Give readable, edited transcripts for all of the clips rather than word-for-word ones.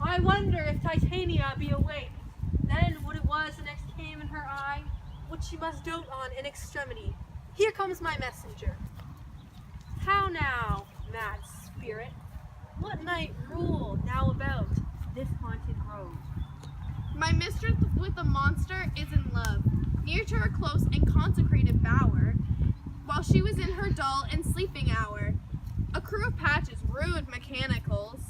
I wonder if Titania be awake, then what it was the next came in her eye, what she must dote on in extremity. Here comes my messenger. How now, mad spirit? What night rule now about this haunted road? My mistress with the monster is in love, near to her close and consecrated bower, while she was in her dull and sleeping hour. A crew of patches, rude mechanicals,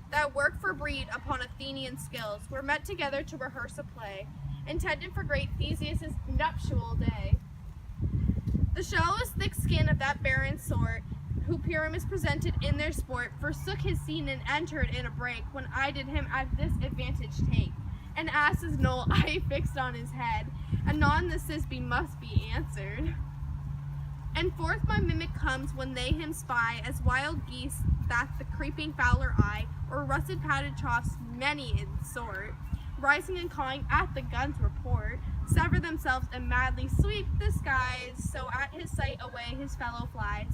that work for breed upon Athenian skills, were met together to rehearse a play, intended for great Theseus' nuptial day. The shallowest thick skin of that barren sort, who Pyramus presented in their sport, forsook his scene and entered in a break, when I did him at this advantage take. An ass's knoll I fixed on his head, anon the Cisbe must be answered. And forth my mimic comes when they him spy, as wild geese that the creeping fowler eye, or russet padded troughs many in sort, rising and cawing at the gun's report, sever themselves and madly sweep the skies, so at his sight away his fellow flies.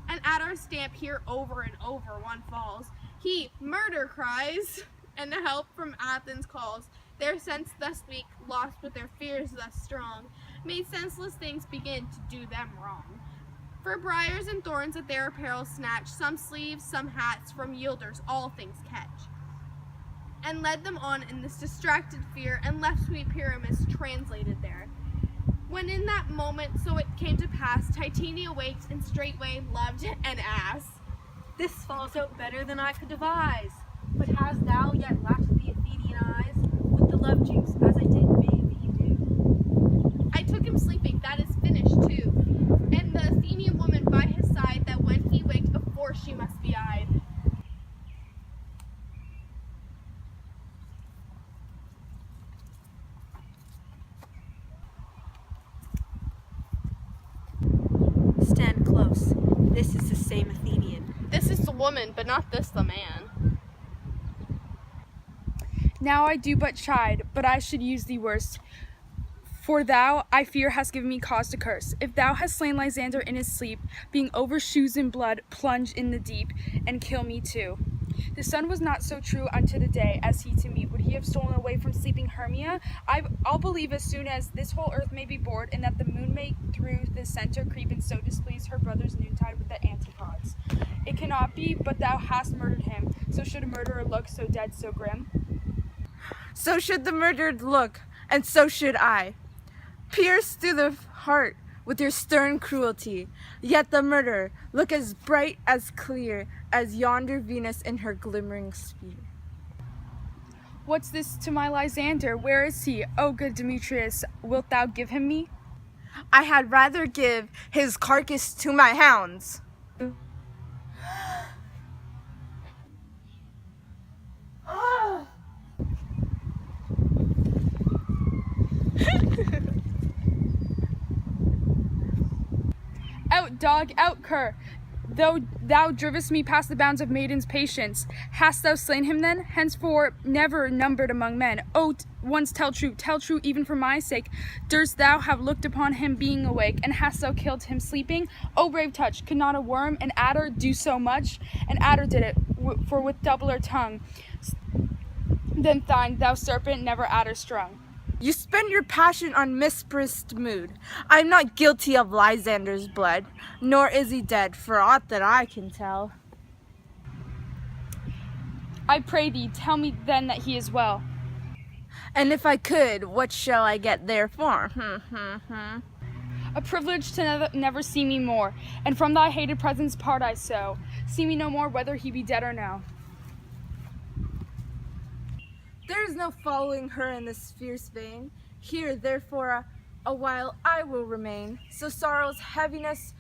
And at our stamp here over and over one falls, he murder cries, and help from Athens calls. Their sense thus weak, lost with their fears thus strong, made senseless things begin to do them wrong. For briars and thorns at their apparel snatch, some sleeves, some hats, from yielders all things catch. And led them on in this distracted fear, and left sweet Pyramus translated there. When in that moment so it came to pass, Titania waked and straightway loved an ass. This falls out better than I could devise. But hast thou yet lashed the Athenian eyes with the love juice, as I did maybe do? I took him sleeping, that is finished too, and the Athenian woman by his side, that when he waked, of force she must be eyed. Stand close. This is the same Athenian. This is the woman, but not this the man. Now I do but chide, but I should use thee worst. For thou, I fear, hast given me cause to curse. If thou hast slain Lysander in his sleep, being over shoes in blood, plunge in the deep, and kill me too. The sun was not so true unto the day as he to me. Would he have stolen away from sleeping Hermia? I'll believe as soon as this whole earth may be bored, and that the moon may through the center creep, and so displease her brother's noontide with the antipods. It cannot be, but thou hast murdered him. So should a murderer look, so dead, so grim? So should the murdered look, and so should I. Pierced through the heart with your stern cruelty, yet the murderer look as bright, as clear, as yonder Venus in her glimmering sphere. What's this to my Lysander? Where is he? O good Demetrius, wilt thou give him me? I had rather give his carcass to my hounds. Out, dog, out, cur! Though thou drivest me past the bounds of maiden's patience, hast thou slain him then? Henceforth never numbered among men. Oh, once tell true even for my sake. Durst thou have looked upon him being awake, and hast thou killed him sleeping? Oh, brave touch, could not a worm, an adder, do so much? An adder did it, for with doubler tongue than thine, thou serpent, never adder strung. You spend your passion on mispriced mood. I am not guilty of Lysander's blood, nor is he dead, for aught that I can tell. I pray thee, tell me then that he is well. And if I could, what shall I get therefore? A privilege to never see me more, and from thy hated presence part I so. See me no more, whether he be dead or no. There is no following her in this fierce vein. Here, therefore, a while I will remain. So sorrow's heaviness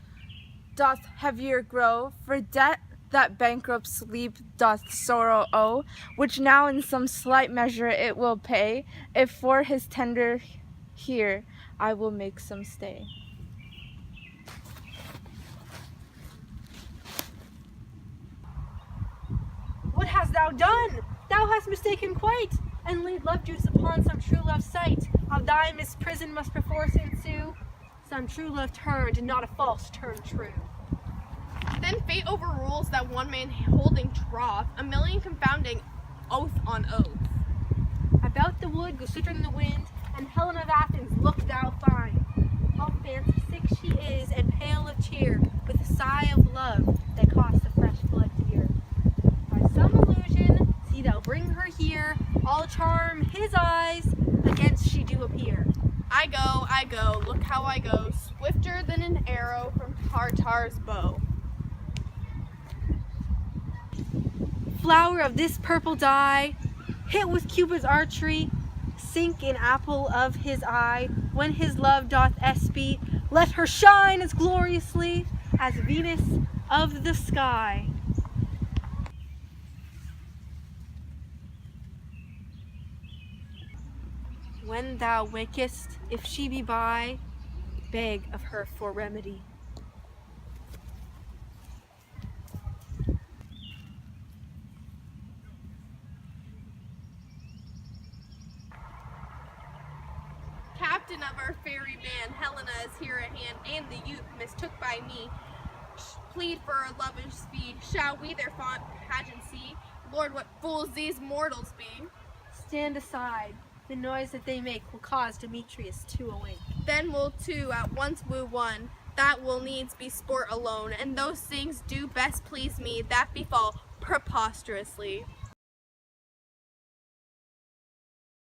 doth heavier grow, for debt that bankrupt sleep doth sorrow owe, which now in some slight measure it will pay, if for his tender here I will make some stay. What hast thou done? Thou hast mistaken quite, and laid love juice upon some true love's sight. Of thy misprison must perforce ensue some true love turned, and not a false turned true. Then fate overrules that one man holding troth, a million confounding oath on oath. About the wood goes swifter than the wind, and Helen of Athens look thou find. All fancy sick she is, and pale of cheer, with a sigh of love that costs a fresh blood dear. By some illusion, see thou bring her here, all charm his eyes, against she do appear. I go, look how I go, swifter than an arrow from Tartar's bow. Flower of this purple dye, hit with Cupid's archery, sink in apple of his eye, when his love doth espy, let her shine as gloriously as Venus of the sky. When thou wakest, if she be by, beg of her for remedy. Captain of our fairy band, Helena is here at hand, and the youth mistook by me plead for a lover's speed. Shall we their fond pageant see? Lord, what fools these mortals be! Stand aside. The noise that they make will cause Demetrius to awake. Then will two at once woo one, that will needs be sport alone, and those things do best please me that befall preposterously.